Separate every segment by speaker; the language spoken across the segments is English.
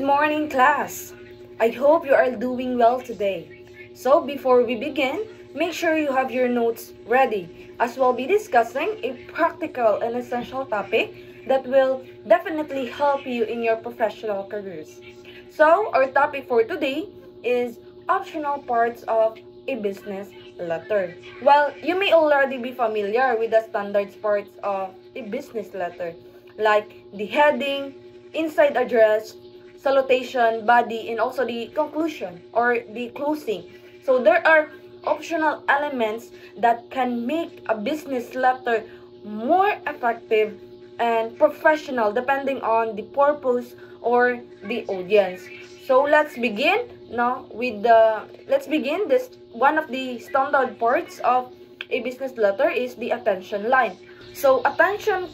Speaker 1: morning, class. I hope you are doing well today. So before we begin, make sure you have your notes ready, as we'll be discussing a practical and essential topic that will definitely help you in your professional careers. So our topic for today is optional parts of a business letter. Well, you may already be familiar with the standard parts of a business letter, like the heading, inside address, salutation, body, and also the conclusion or the closing. So there are optional elements that can make a business letter more effective and professional depending on the purpose or the audience. So let's begin now with this one of the standard parts of a business letter is the attention line. So attention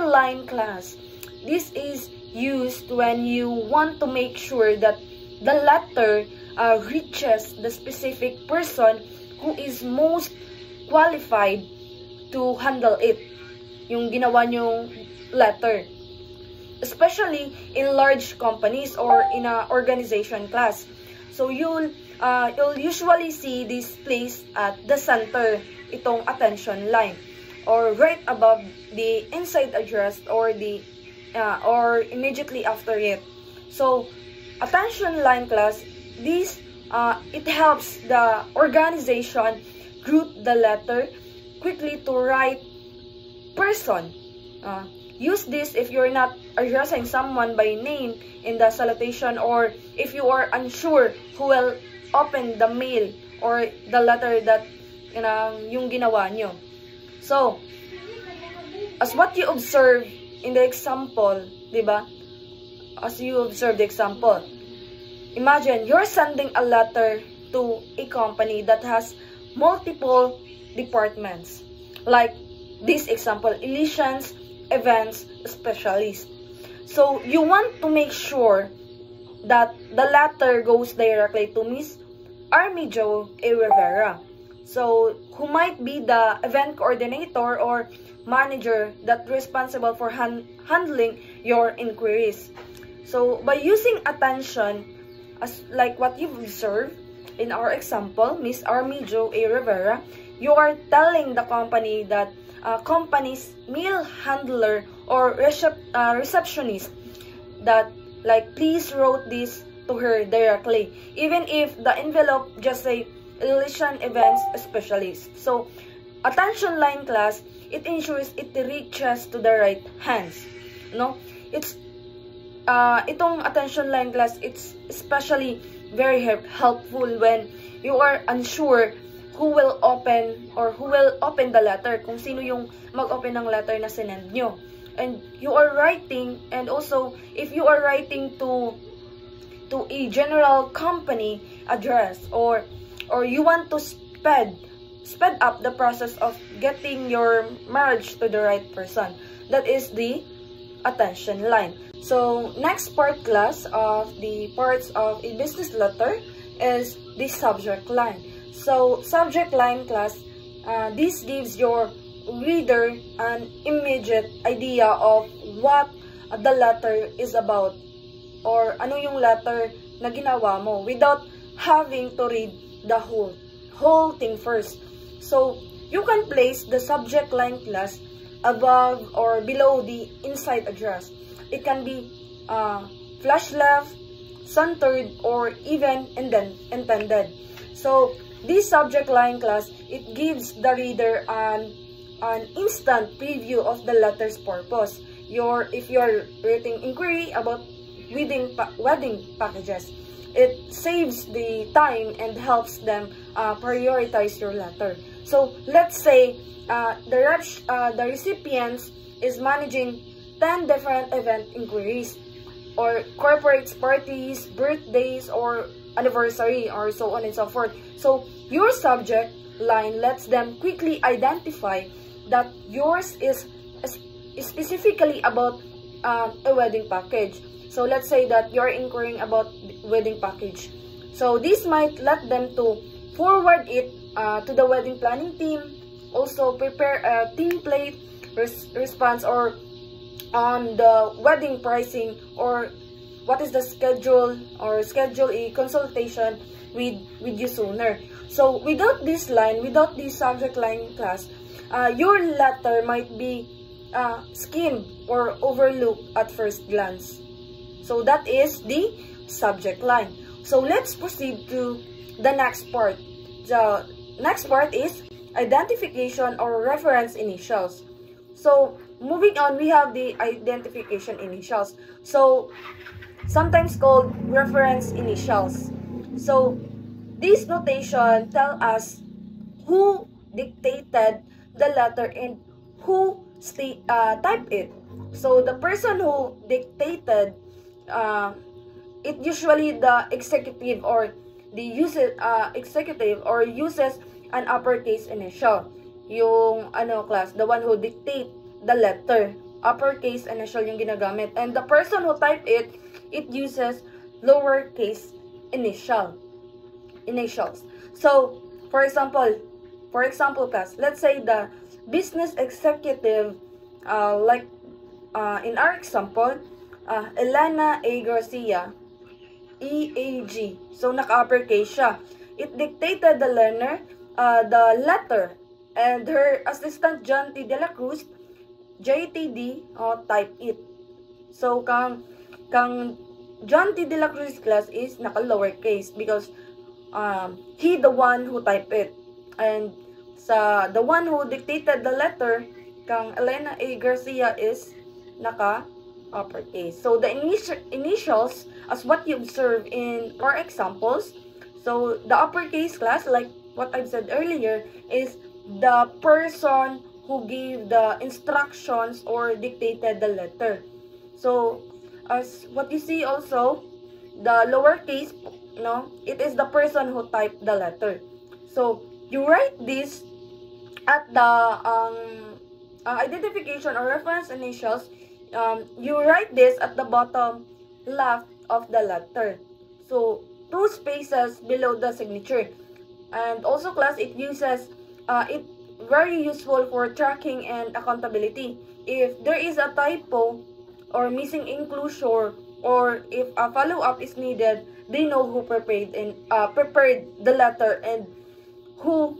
Speaker 1: line, class. This is used when you want to make sure that the letter reaches the specific person who is most qualified to handle it, yung ginawa nyong letter. Especially in large companies or in a organization, class. So you'll usually see this placed at the center, itong attention line, or right above the inside address or the or immediately after it. So attention line, class, this it helps the organization group the letter quickly to right person. Use this if you're not addressing someone by name in the salutation, or if you are unsure who will open the mail or the letter that yung ginawa nyo. So, as what you observe in the example, diba? As you observe the example, imagine you're sending a letter to a company that has multiple departments. Like this example, Elysians Events Specialist. So you want to make sure that the letter goes directly to Miss Armijo A. Rivera. So who might be the event coordinator or manager that responsible for handling your inquiries. So by using attention, as like what you've observed in our example, Miss Armijo A. Rivera, you are telling the company that company's mail handler or receptionist that like please wrote this to her directly, even if the envelope just say Elysian Events Specialist. So attention line, class, it ensures it reaches to the right hands. No, it's itong attention line, class, it's especially very helpful when you are unsure who will open the letter, kung sino yung mag-open ng letter na sinend nyo. And you are writing, and also if you are writing to a general company address, or you want to speed up the process of getting your marriage to the right person, that is the attention line. So next part, class, of the parts of a business letter is the subject line. So subject line, class, this gives your reader an immediate idea of what the letter is about, or ano yung letter na ginawa mo, without having to read the whole thing first. So you can place the subject line, class, above or below the inside address. It can be flash left, centered, or even intended. So this subject line, class, it gives the reader an instant preview of the letter's purpose. If you're writing inquiry about wedding packages, it saves the time and helps them prioritize your letter. So let's say the recipient is managing 10 different event inquiries, or corporate parties, birthdays, or anniversary, or so on and so forth. So your subject line lets them quickly identify that yours is specifically about a wedding package. So let's say that you're inquiring about wedding package. So this might let them to forward it to the wedding planning team, also prepare a template response or on the wedding pricing or what is the schedule, or schedule a consultation with you sooner. So without this line, without this subject line, class, your letter might be skimmed or overlooked at first glance. So that is the subject line. So let's proceed to the next part. The next part is identification or reference initials. So moving on, we have the identification initials. So sometimes called reference initials. So this notation tell us who dictated the letter and who typed it. So the person who dictated, it usually the executive or the executive or uses an uppercase initial. Yung class, the one who dictate the letter, uppercase initial yung ginagamit. And the person who type it uses lowercase initials. So for example class, let's say the business executive, like in our example, Elena A. Garcia, EAG. So naka-uppercase siya. It dictated the letter, and her assistant John T. De La Cruz, JTD, type it. So kang John T. De La Cruz class is naka-lowercase because he the one who type it. And the one who dictated the letter, kang Elena A. Garcia, is naka-uppercase. So the initials, as what you observe in our examples, so the uppercase class, like what I've said earlier, is the person who gave the instructions or dictated the letter. So as what you see also, the lowercase, it is the person who typed the letter. So you write this at the identification or reference initials. You write this at the bottom left of the letter. So 2 spaces below the signature. And also class, it uses it very useful for tracking and accountability. If there is a typo or missing inclusion, or if a follow-up is needed, they know who prepared the letter and who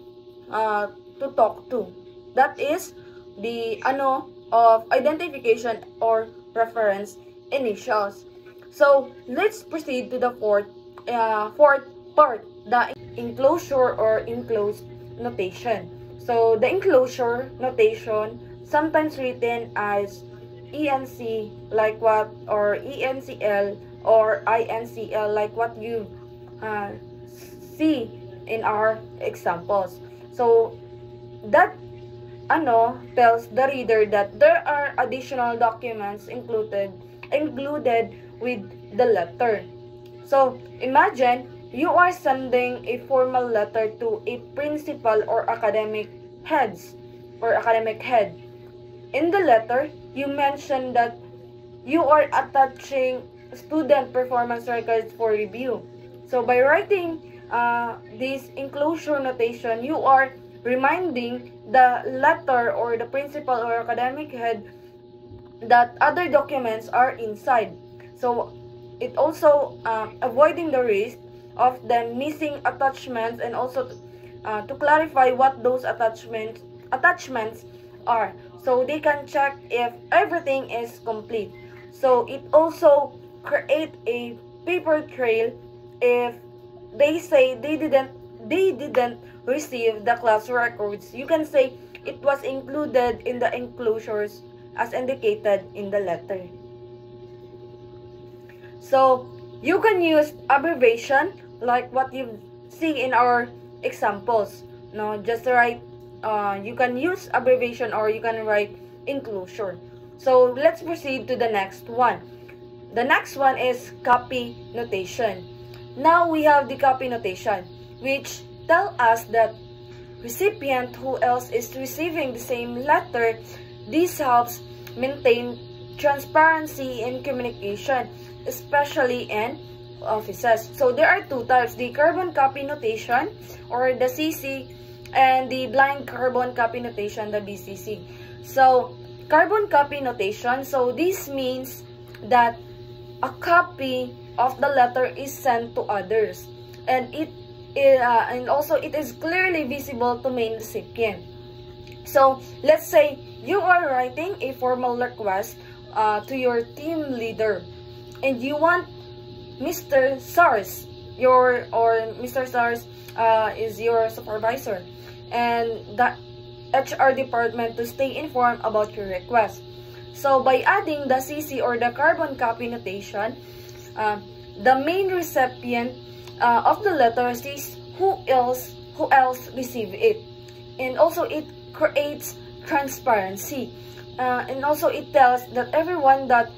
Speaker 1: to talk to. That is the of identification or reference initials. So let's proceed to the fourth part, the enclosure or enclosed notation. So the enclosure notation, sometimes written as ENC, like what, or ENCL or INCL, like what you see in our examples. So that tells the reader that there are additional documents included with the letter. So imagine you are sending a formal letter to a principal or academic head. In the letter, you mention that you are attaching student performance records for review. So by writing this enclosure notation, you are reminding the letter or the principal or academic head that other documents are inside. So it also avoiding the risk of them missing attachments, and also to clarify what those attachments are, so they can check if everything is complete. So it also create a paper trail if they say they didn't receive the class records. You can say it was included in the enclosures as indicated in the letter. So you can use abbreviation like what you see in our examples. Just write, you can use abbreviation or you can write enclosure. So let's proceed to the next one. The next one is copy notation. Now we have the copy notation, which tell us that recipient who else is receiving the same letter. This helps maintain transparency in communication, especially in offices. So there are 2 types, the carbon copy notation or the CC, and the blind carbon copy notation, the BCC. So carbon copy notation, so this means that a copy of the letter is sent to others, and and also it is clearly visible to main recipient. So let's say you are writing a formal request to your team leader, and you want Mr. SARS, Mr. SARS is your supervisor, and the HR department to stay informed about your request. So by adding the CC or the carbon copy notation, the main recipient of the letter sees who else received it, and also it creates transparency, and also it tells that everyone that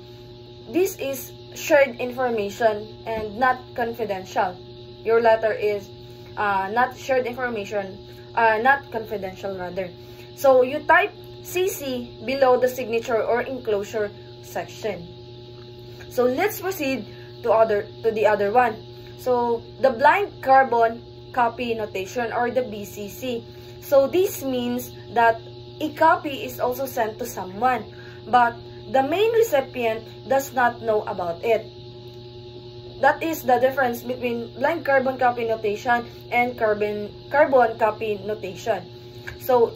Speaker 1: this is shared information and not confidential. Your letter is not shared information, not confidential rather. So you type CC below the signature or enclosure section. So let's proceed to the other one. So the blind carbon copy notation, or the BCC. So this means that a copy is also sent to someone, but the main recipient does not know about it. That is the difference between blind carbon copy notation and carbon copy notation. So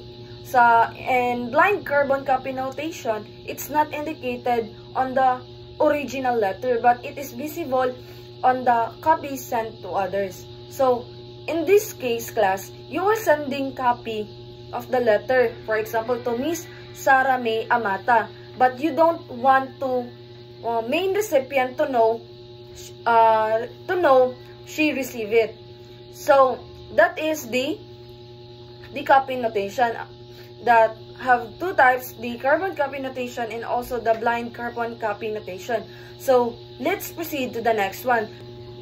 Speaker 1: in blind carbon copy notation, it's not indicated on the original letter, but it is visible on the copy sent to others. So in this case, class, you are sending copy of the letter, for example, to Miss Sarah May Amata, but you don't want to main recipient to know she received it. So that is the copy notation that have two types, the carbon copy notation and also the blind carbon copy notation. So let's proceed to the next one.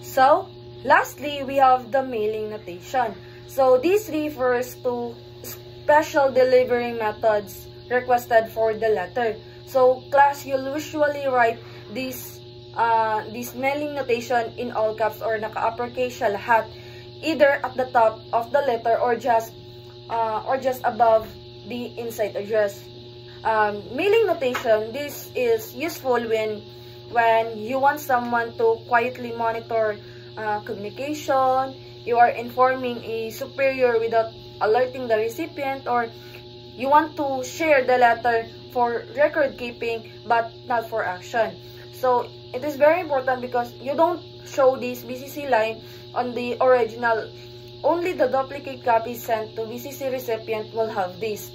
Speaker 1: So lastly, we have the mailing notation. So this refers to special delivery methods requested for the letter. So class, you'll usually write this mailing notation in all caps or naka-uppercase siya lahat, either at the top of the letter or just above the inside address. Mailing notation, this is useful when you want someone to quietly monitor communication, you are informing a superior without alerting the recipient, or you want to share the letter for record keeping but not for action. So it is very important because you don't show this BCC line on the original. Only the duplicate copy sent to BCC recipient will have this.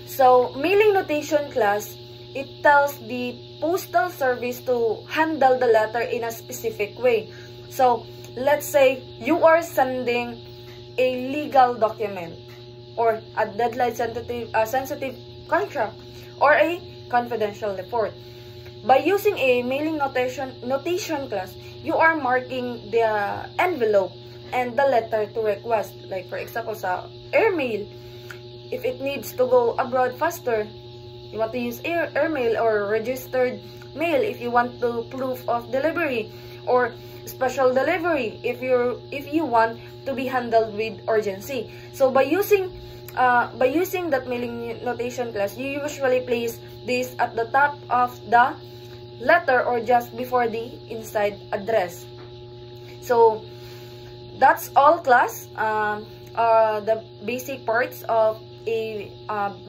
Speaker 1: So mailing notation, class, it tells the postal service to handle the letter in a specific way. So let's say you are sending a legal document, or a deadline sensitive contract, or a confidential report. By using a mailing notation, class, you are marking the envelope and the letter to request. Like for example, sa airmail, if it needs to go abroad faster, you want to use airmail or registered mail if you want to proof of delivery, or special delivery if you want to be handled with urgency. So by using that mailing notation, class, you usually place this at the top of the letter or just before the inside address. So that's all, class. The basic parts of a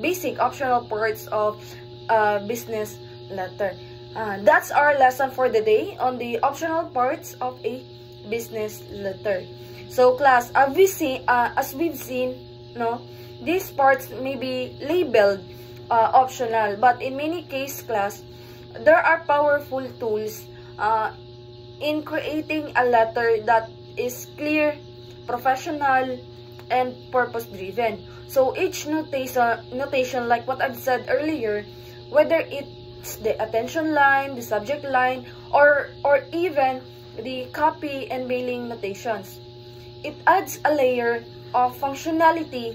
Speaker 1: basic optional parts of business letter. That's our lesson for the day on the optional parts of a business letter. So class, as we've seen, no, these parts may be labeled optional, but in many cases, class, there are powerful tools in creating a letter that is clear, professional, and purpose-driven. So each notation, like what I've said earlier, whether it's the attention line, the subject line, or even the copy and mailing notations, it adds a layer of functionality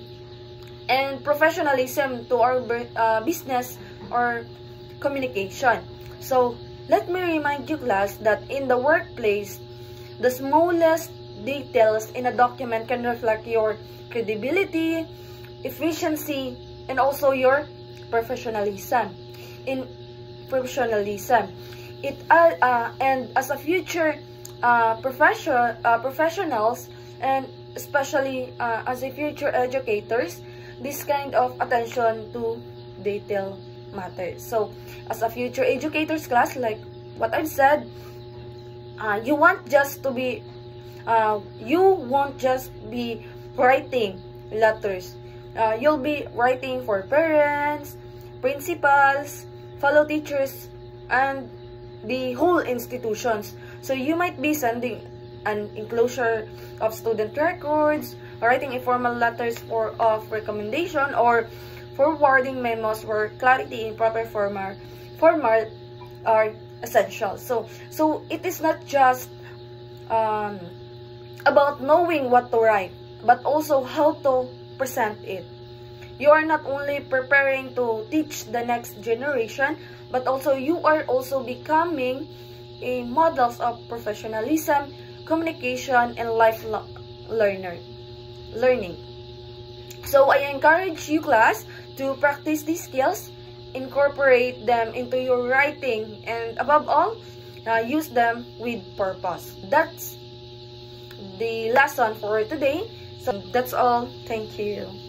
Speaker 1: and professionalism to our business or communication. So let me remind you, class, that in the workplace, the smallest details in a document can reflect your credibility, efficiency, and also your professionalism. In And as a future professionals, and especially as a future educators, this kind of attention to detail matters. So as a future educators class, like what I've said, you won't just be writing letters. You'll be writing for parents, principals, fellow teachers, and the whole institutions. So you might be sending an enclosure of student records, writing informal letters of recommendation, or forwarding memos where clarity and proper format are essential. So it is not just about knowing what to write, but also how to present it. You are not only preparing to teach the next generation, but also you are also becoming a models of professionalism, communication, and lifelong learning. So I encourage you, class, to practice these skills, incorporate them into your writing, and above all, use them with purpose. That's the lesson for today. So that's all. Thank you.